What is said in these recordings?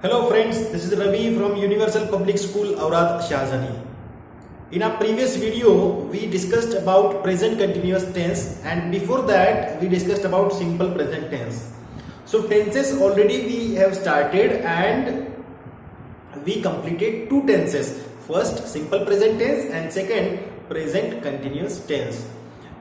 Hello friends, this is Ravi from Universal Public School, Aurad, Shahjani. In our previous video, we discussed about present continuous tense, and before that we discussed about simple present tense. So tenses already we have started and we completed two tenses. First simple present tense and second present continuous tense.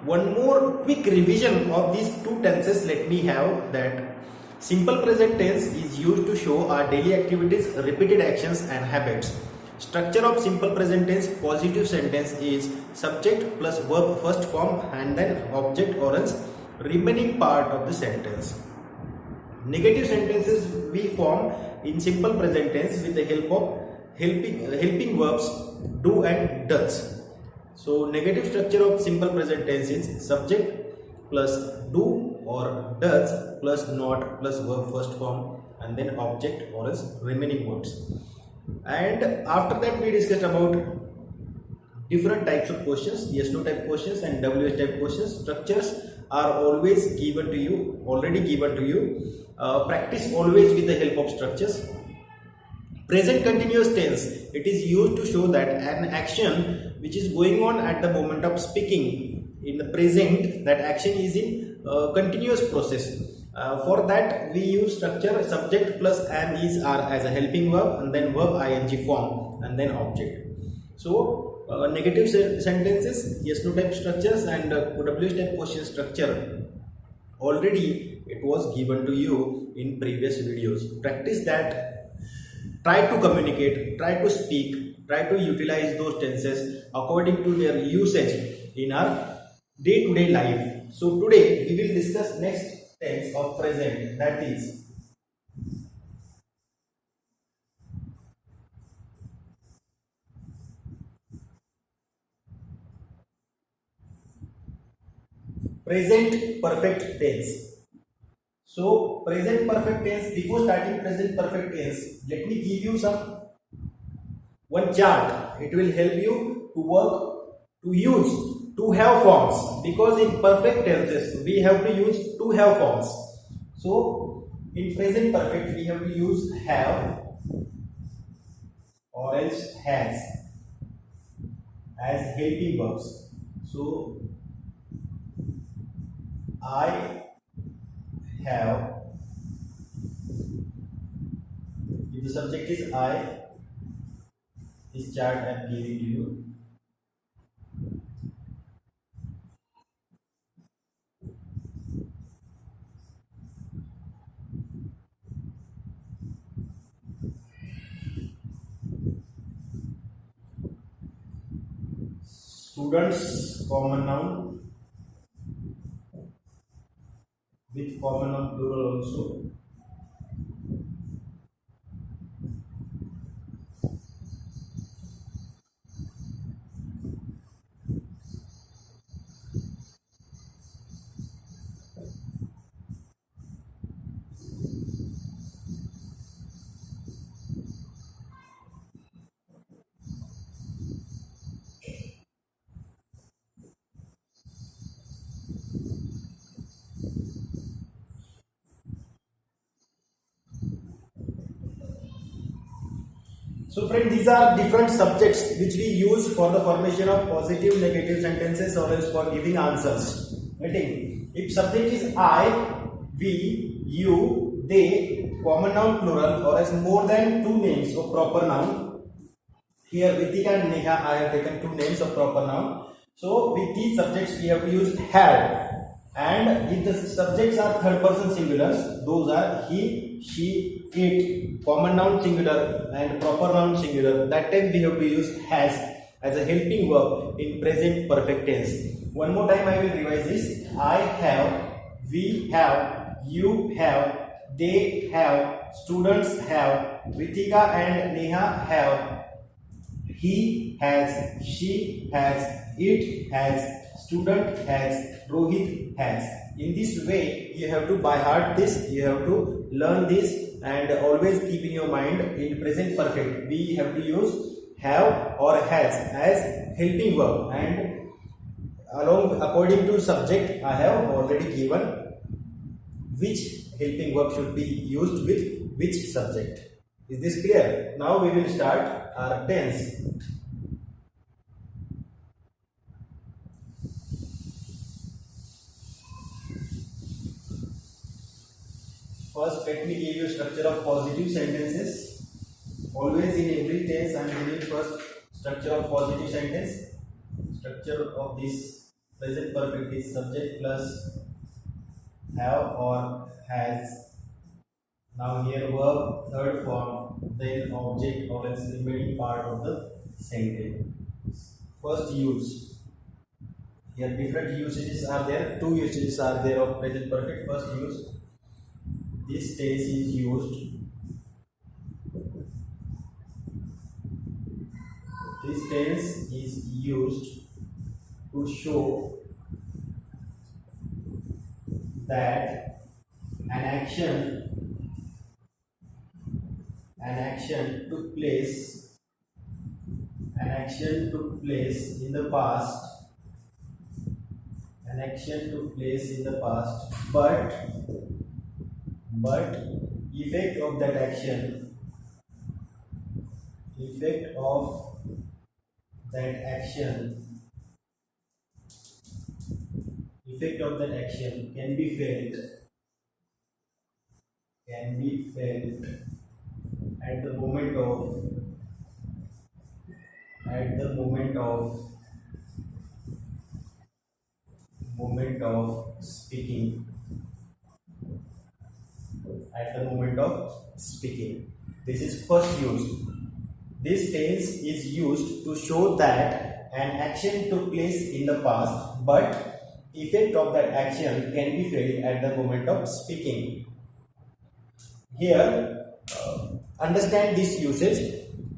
One more quick revision of these two tenses let me have that. Simple present tense is used to show our daily activities, repeated actions and habits. Structure of simple present tense positive sentence is subject plus verb first form and then object or else remaining part of the sentence. Negative sentences we form in simple present tense with the help of helping verbs do and does. So negative structure of simple present tense is subject plus do or does plus not plus verb first form and then object or else remaining words. And after that we discussed about different types of questions, yes no type questions and WH type questions. Structures are always given to you, already given to you. Practice always with the help of structures. Present continuous tense, it is used to show that an action which is going on at the moment of speaking in the present, that action is in continuous process. For that we use structure subject plus am is are as a helping verb and then verb ing form and then object. So negative sentences, yes no type structures and WH type question structure already it was given to you in previous videos. Practice that. Try to communicate, try to speak, try to utilize those tenses according to their usage in our day-to-day life. So today we will discuss next tense of present, that is present perfect tense. So present perfect tense, before starting present perfect tense, let me give you one chart. It will help you to work, to use, to have forms, because in perfect tenses we have to use to have forms. So in present perfect we have to use have or else has as helping verbs. So I have, if the subject is I, this chart I am giving to you. Students common noun with common noun plural also. So friends, these are different subjects which we use for the formation of positive, negative sentences or else for giving answers. Getting? If subject is I, we, you, they, common noun plural or as more than two names of proper noun. Here Ritika and Neha, I have taken two names of proper noun. So with these subjects we have to use have. And if the subjects are third person singulars, those are he, she, it, common noun singular and proper noun singular. That time we have to use has as a helping verb in present perfect tense. One more time I will revise this. I have, we have, you have, they have, students have, Ritika and Neha have, he has, she has, it has, student has, Rohit has. In this way you have to by heart this, you have to learn this and always keep in your mind in present perfect we have to use have or has as helping verb, and along according to subject I have already given which helping verb should be used with which subject. Is this clear? Now we will start our tense. First, let me give you structure of positive sentences. Always in every tense I am giving first structure of positive sentence. Structure of this present perfect is subject plus have or has. Now here verb, third form, then object or else remaining part of the sentence. First use. Here different usages are there. Two usages are there of present perfect. First use. This tense is used. This tense is used to show that an action took place in the past. An action took place in the past, but effect of that action can be felt at the moment of speaking. This is first use. This tense is used to show that an action took place in the past, but effect of that action can be felt at the moment of speaking. Here, understand this usage.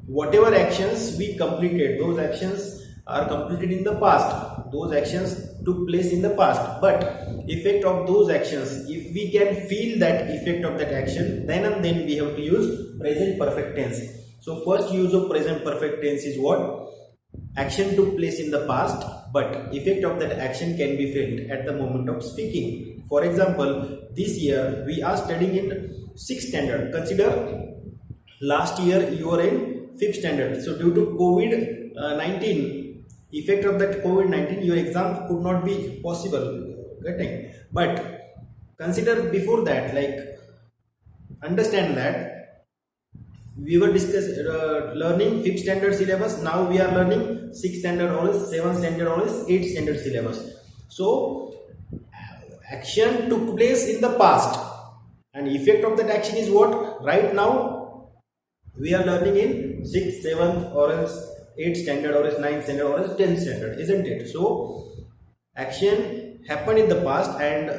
Whatever actions we completed, those actions are completed in the past. Those actions took place in the past, but effect of those actions, if we can feel that effect of that action, then and then we have to use present perfect tense. So first use of present perfect tense is what? Action took place in the past, but effect of that action can be felt at the moment of speaking. For example, this year we are studying in 6th standard. Consider last year you were in 5th standard. So due to COVID-19, effect of that COVID-19, your exam could not be possible getting. But consider before that, like understand that we were learning 5th standard syllabus. Now we are learning 6th standard or 7th standard or 8th standard syllabus. So action took place in the past, and effect of that action is what? Right now we are learning in 6th, 7th or else 8th standard or else 9th standard or else 10th standard, isn't it? So action happened in the past and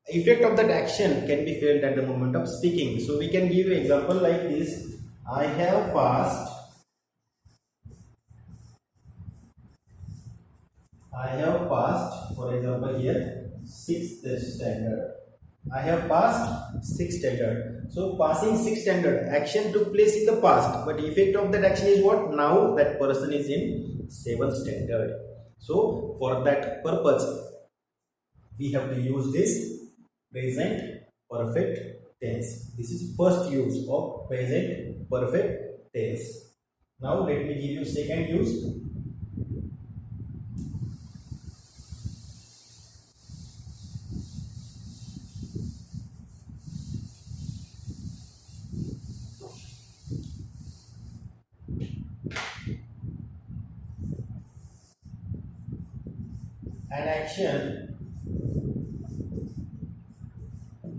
effect of that action can be felt at the moment of speaking. So we can give an example like this. I have passed for example here 6th standard. I have passed 6th standard. So passing 6th standard, action took place in the past, but effect of that action is what? Now that person is in 7th standard. So for that purpose, we have to use this present perfect tense. This is first use of present perfect tense. Now let me give you second use. An action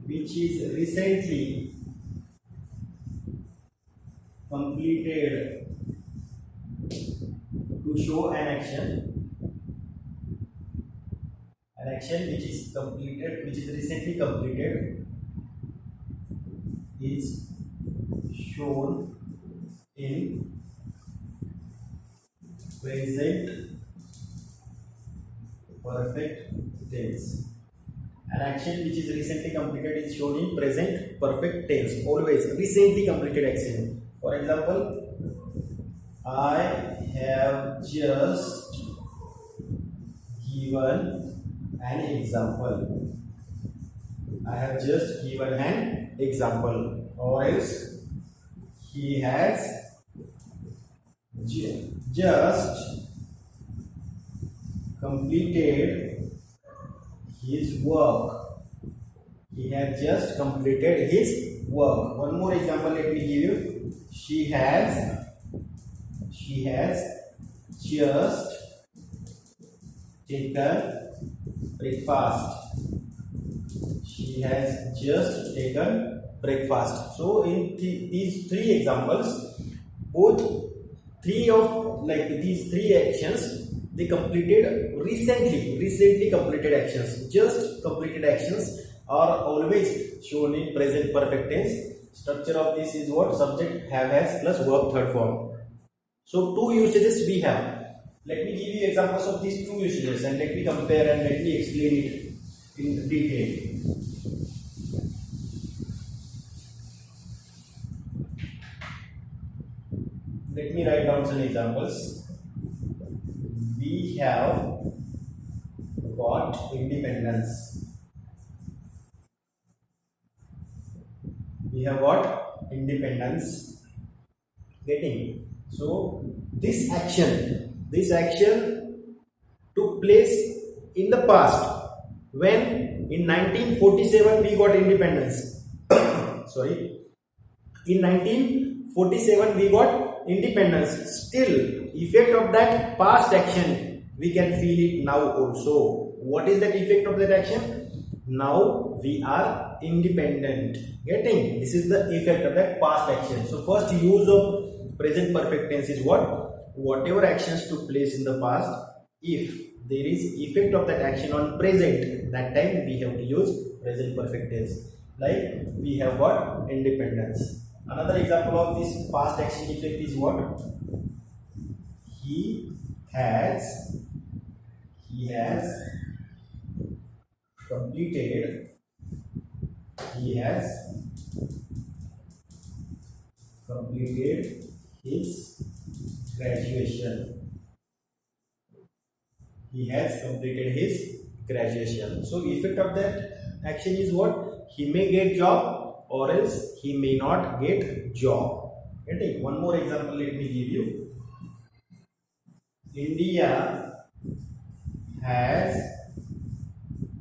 which is recently completed. To show an action which is completed, which is recently completed, is shown in present perfect tense. An action which is recently completed is shown in present perfect tense. Always recently completed action. For example, I have just given an example. I have just given an example. Or else He has just completed his work. He has just completed his work. One more example let me give you. She has just taken breakfast. She has just taken breakfast. So in these three examples, both these three actions, they completed recently completed actions. Just completed actions are always shown in present perfect tense. Structure of this is what? Subject have has plus verb third form. So two usages we have. Let me give you examples of these two usages and let me compare and let me explain it in detail. Let me write down some examples. We have got independence. We have got independence. Getting. So this action took place in the past when in 1947 we got independence. Sorry, in 1947 we got independence. Still, effect of that past action we can feel it now also. What is that effect of that action? Now we are independent. Getting? This is the effect of that past action. So first use of present perfect tense is what? Whatever actions took place in the past, if there is effect of that action on present, that time we have to use present perfect tense. Like we have got independence. Another example of this past action effect is what? He has completed his graduation. He has completed his graduation. So effect of that action is what? He may get job or else he may not get job. Okay. One more example let me give you. India has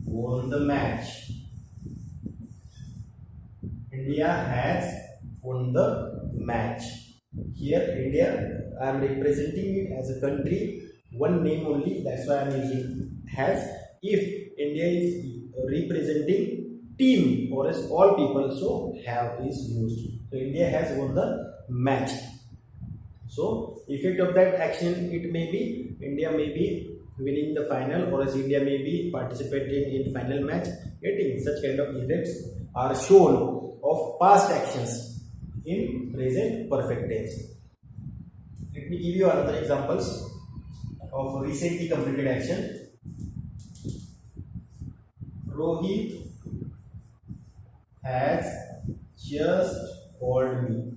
won the match. India has won the match. Here India, I am representing it as a country, one name only, that's why I am using has. If India is representing team or as all people, so have is used. So India has won the match. So effect of that action, it may be India may be winning the final or as India may be participating in final match. Getting such kind of effects are shown of past actions in present perfect tense. Let me give you another examples of recently completed action. Rohit has just called me.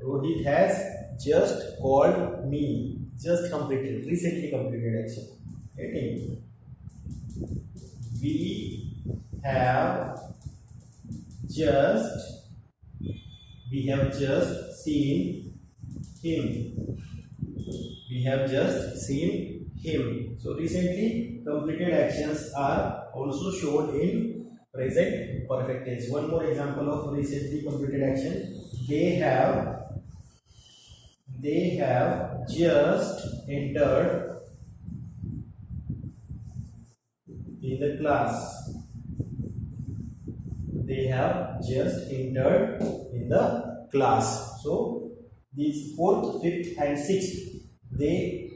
Rohit has just called me. Just completed, recently completed action. Okay. We have just seen him. We have just seen him. So recently completed actions are also shown in present perfect tense. One more example of recently completed action. They have just entered in the class. They have just entered in the class. So these 4th, 5th and 6th, they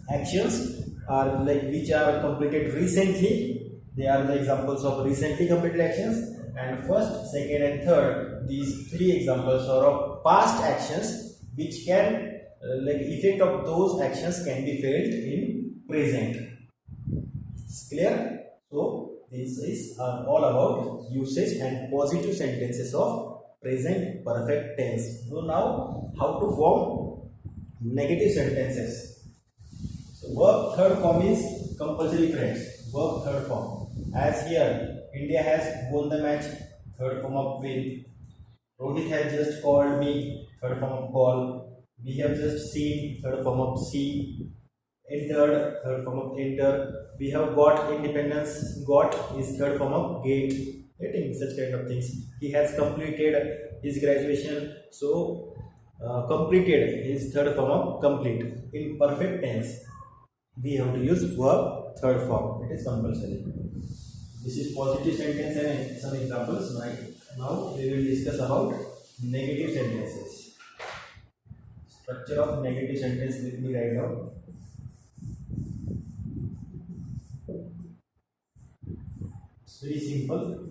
actions are like which are completed recently. They are the examples of recently completed actions. And first, second and third, these three examples are of past actions which can like effect of those actions can be felt in present. It's clear? So this is all about usage and positive sentences of present perfect tense. So now how to form negative sentences. So verb third form is compulsory friends. Verb third form. As here India has won the match, third form of win. Rohit has just called me, third form of call. We have just seen, third form of see. Entered, third form of enter. We have got independence, got is third form of get. Getting such kind of things. He has completed his graduation, so completed is third form of complete. In perfect tense, we have to use verb third form. It is compulsory. This is positive sentence and some examples. Now we will discuss about negative sentences. Structure of negative sentence, let me write down. It's very simple.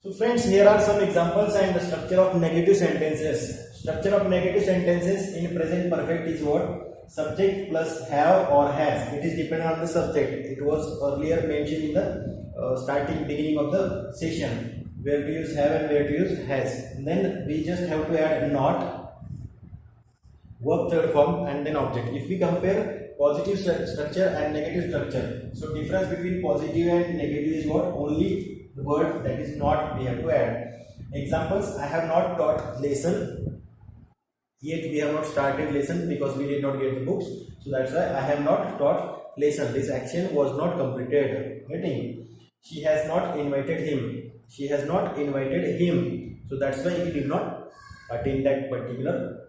So friends, here are some examples and the structure of negative sentences. Structure of negative sentences in present perfect is what? Subject plus have or has. It is dependent on the subject. It was earlier mentioned in the beginning of the session, where to use have and where to use has. And then we just have to add not, verb third form, and then object. If we compare positive structure and negative structure, so difference between positive and negative is what? Only the word that is not we have to add. Examples: I have not taught lesson yet. We have not started lesson because we did not get the books, so that's why I have not taught lesson. This action was not completed. Getting? She has not invited him. She has not invited him, so that's why he did not attend that particular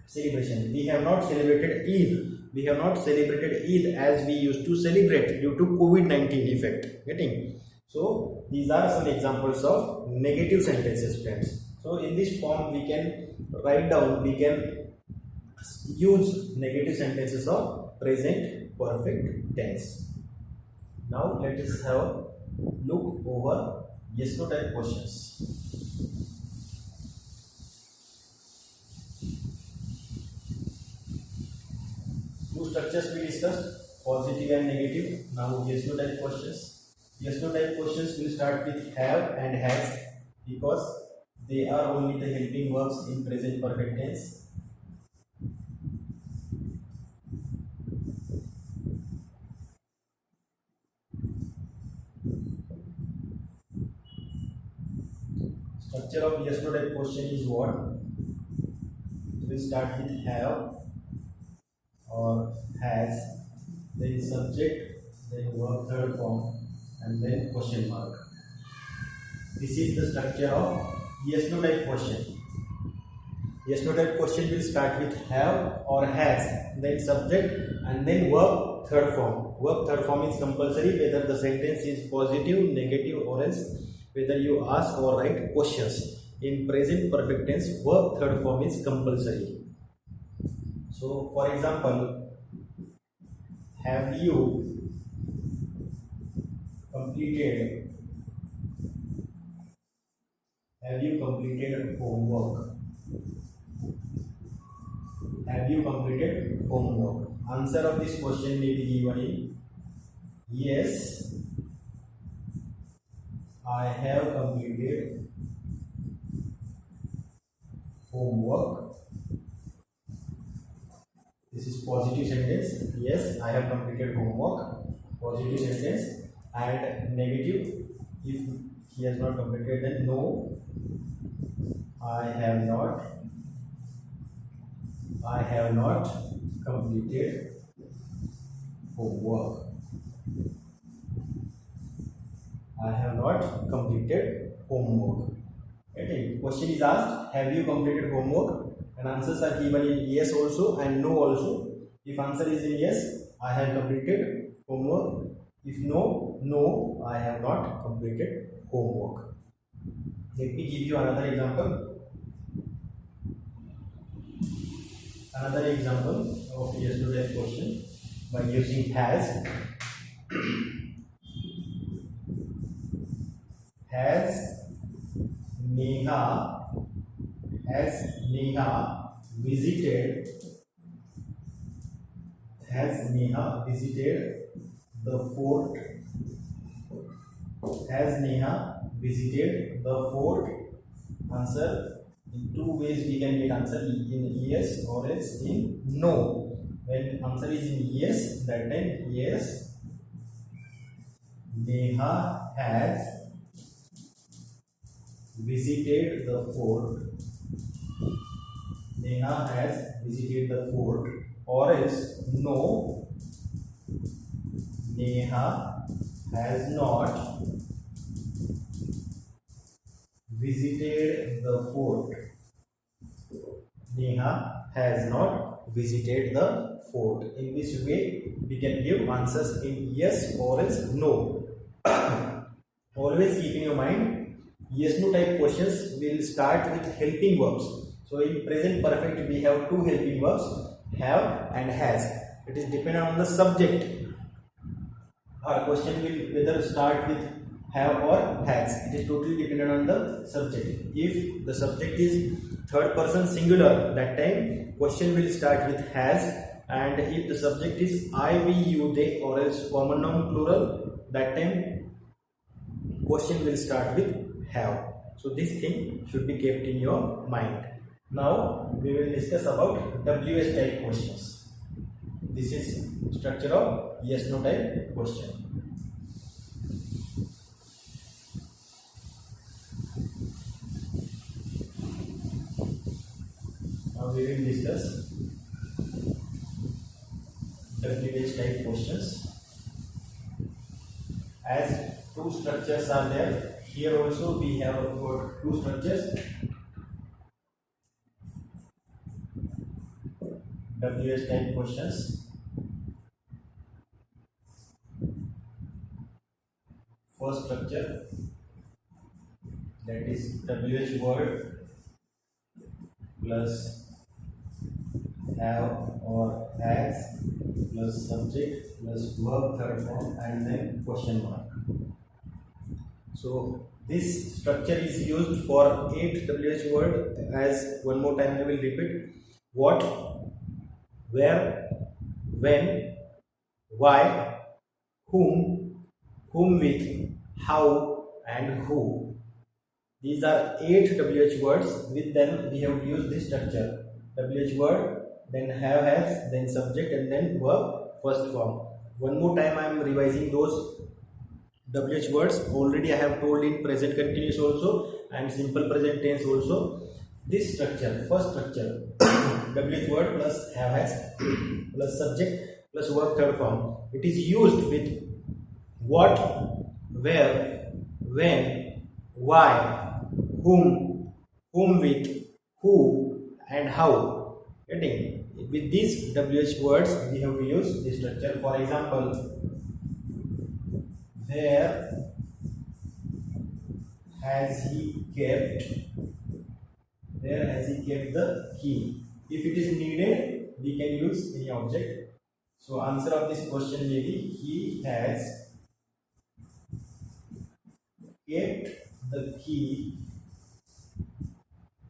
celebration. We have not celebrated Eid. We have not celebrated Eid as we used to celebrate due to COVID-19 effect. Getting? So these are some examples of negative sentences, friends. So in this form we can write down, we can use negative sentences of present perfect tense. Now let us have a look over yes no type questions. Two structures we discussed, positive and negative. Now yes no type questions. Yes no type questions will start with have and has because they are only the helping verbs in present perfect tense. Structure of yes no type question is what? It will start with have or has, then subject, then verb third form, and then question mark. This is the structure of yes no type question. Yes no type question will start with have or has, then subject, and then verb third form. Verb third form is compulsory whether the sentence is positive, negative, or else whether you ask or write questions. In present perfect tense, verb third form is compulsory. So for example, have you completed homework? Have you completed homework? Answer of this question may be given in yes, I have completed homework. This is positive sentence. Yes, I have completed homework. Positive sentence. And negative, if he has not completed, then no, I have not completed homework. I have not completed homework. Okay. Question is asked, have you completed homework? And answers are given in yes also and no also. If answer is in yes, I have completed homework. If no, no, I have not completed homework. Let me give you another example. Another example of yes no type question by using has. Has Neha visited the fort? Has Neha visited the fort? Answer, in two ways we can get answer, in yes or else in no. When answer is in yes, that time yes, Neha has visited the fort. Neha has visited the fort. Or else no, Neha has not visited the fort. Neha has not visited the fort. In this way, we can give answers in yes or else no. Always keep in your mind, yes no type questions will start with helping verbs. So in present perfect we have two helping verbs, have and has. It is dependent on the subject. Our question will whether start with have or has. It is totally dependent on the subject. If the subject is third person singular, that time question will start with has, and if the subject is I, we, you, they or else common noun plural, that time question will start with have. So this thing should be kept in your mind. Now we will discuss about WH type questions. This is structure of yes no type question. Now we will discuss WH type questions. As two structures are there, here also we have got two structures. WH type questions. First structure, that is WH word plus have or has plus subject plus verb third form and then question mark. So this structure is used for 8 WH word. As one more time I will repeat: what, where, when, why, whom with, how and who. These are 8 WH words. With them we have used this structure: WH word, then have, has, then subject and then verb first form. One more time I am revising those WH words. Already I have told in present continuous also and simple present tense also. This structure, first structure, WH word plus have, has plus subject plus verb third form. It is used with what, where, when, why, whom with, who and how. Getting? With these WH words we have used this structure. For example, where has he kept the key? If it is needed, we can use any object. So answer of this question may be he has kept the key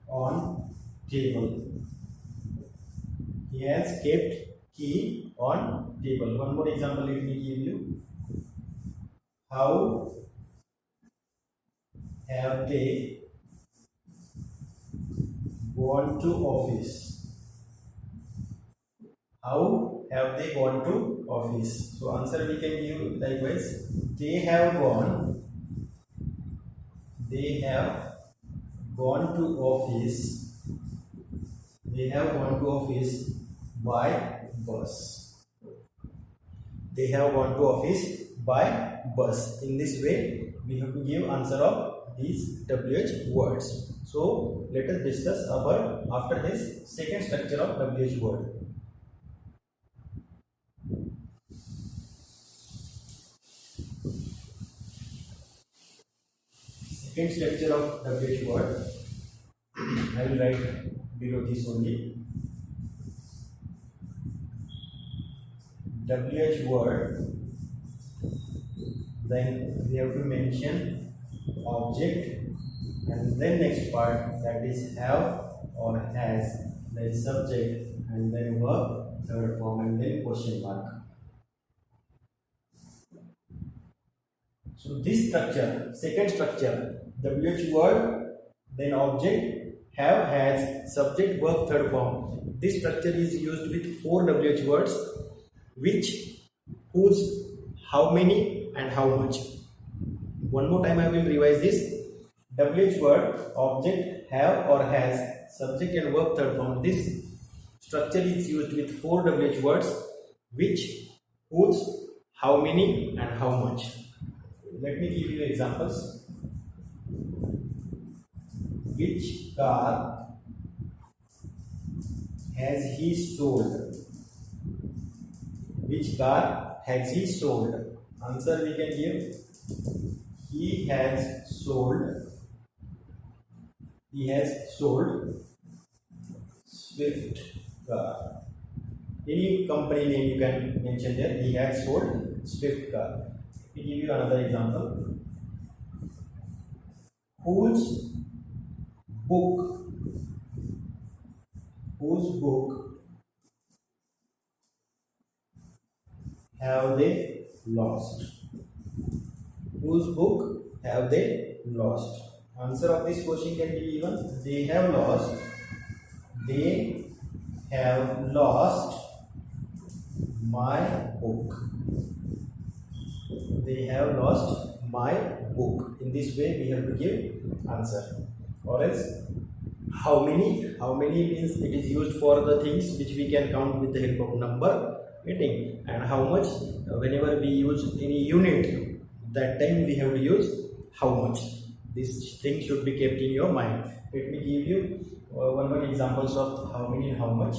on table. He has kept key on table. One more example let me give you. How have they gone to office? How have they gone to office? So answer we can give likewise. They have gone to office. They have gone to office by bus. They have gone to office by bus. In this way, we have to give answer of these WH words. So let us discuss about after this second structure of WH word. Second structure of WH word, I will write below this only. WH word, then we have to mention object, and then next part, that is have or has, then subject, and then verb, third form, and then question mark. So this structure, second structure, WH word, then object, have, has, subject, verb, third form. This structure is used with 4 WH words, which, whose, how many, and how much. One more time I will revise this. WH word, object, have or has, subject and verb, third form. This structure is used with 4 WH words, which, whose, how many, and how much. Let me give you examples. Which car has he sold? Which car has he sold? Answer we can give. He has sold. He has sold Swift car. Any company name you can mention there. He has sold Swift car. Let me give you another example. Whose book have they lost? Whose book have they lost? Answer of this question can be given. They have lost. They have lost my book. They have lost my book. In this way we have to give answer. Or else how many? How many means it is used for the things which we can count with the help of number, getting. And how much, whenever we use any unit, that time we have to use how much. This thing should be kept in your mind. Let me give you one examples of how many and how much.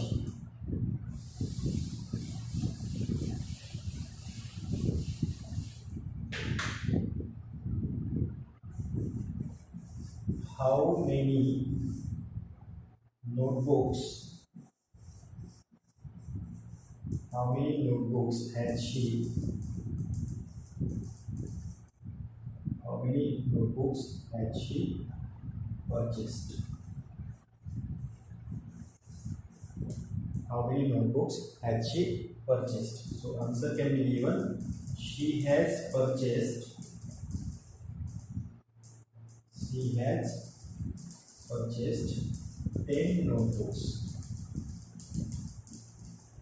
How many notebooks? How many notebooks has she? How many notebooks has she purchased? How many notebooks has she purchased? So answer can be given. She has purchased. She has purchased 10 notebooks.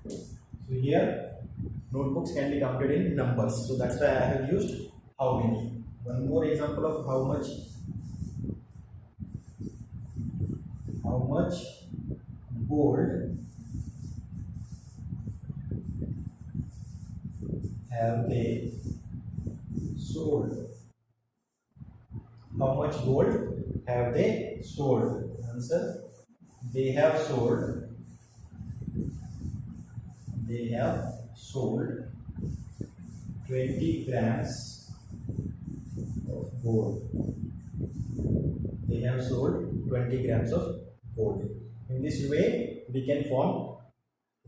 So here notebooks can be counted in numbers. So that's why I have used how many. One more example of how much. How much gold have they sold? How much gold have they sold? Answer. They have sold. They have sold 20 grams of gold. They have sold 20 grams of gold. In this way, we can form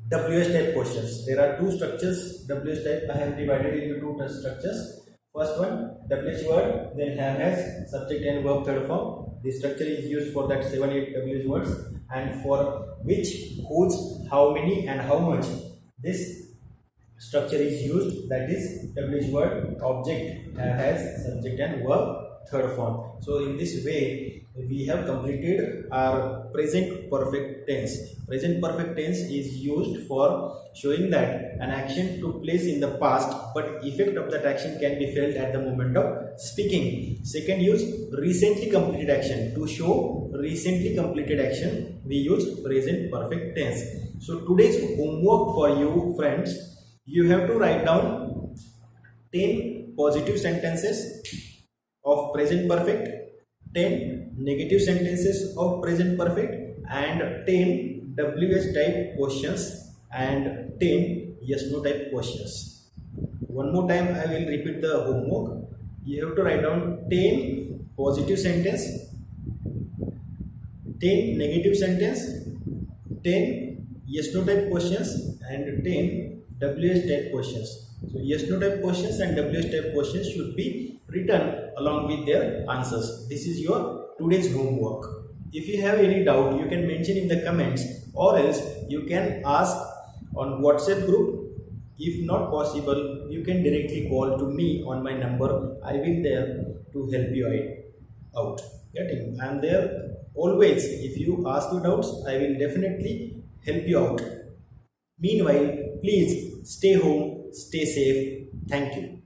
WH type questions. There are two structures. WH type I have divided into two structures. First one, WH word, then have, has, subject and verb, third form. This structure is used for that 7-8 WH words, and for which, whose, how many, and how much. This structure is used, that is WH word, object, have, has, subject and verb, third form. So in this way, we have completed our present perfect tense. Present perfect tense is used for showing that an action took place in the past, but effect of that action can be felt at the moment of speaking. Second use, recently completed action. To show recently completed action, we use present perfect tense. So today's homework for you friends, you have to write down 10 positive sentences of present perfect, 10 negative sentences of present perfect, and 10 WH type questions and 10 yes no type questions. One more time I will repeat the homework. You have to write down 10 positive sentence, 10 negative sentence, 10 yes no type questions and 10 WH type questions. So yes no type questions and WH type questions should be written along with their answers. This is your today's homework. If you have any doubt, you can mention in the comments, or else you can ask on WhatsApp group. If not possible, you can directly call to me on my number. I will there to help you out. Getting? I am there always. If you ask your doubts, I will definitely help you out. Meanwhile, please stay home, stay safe. Thank you.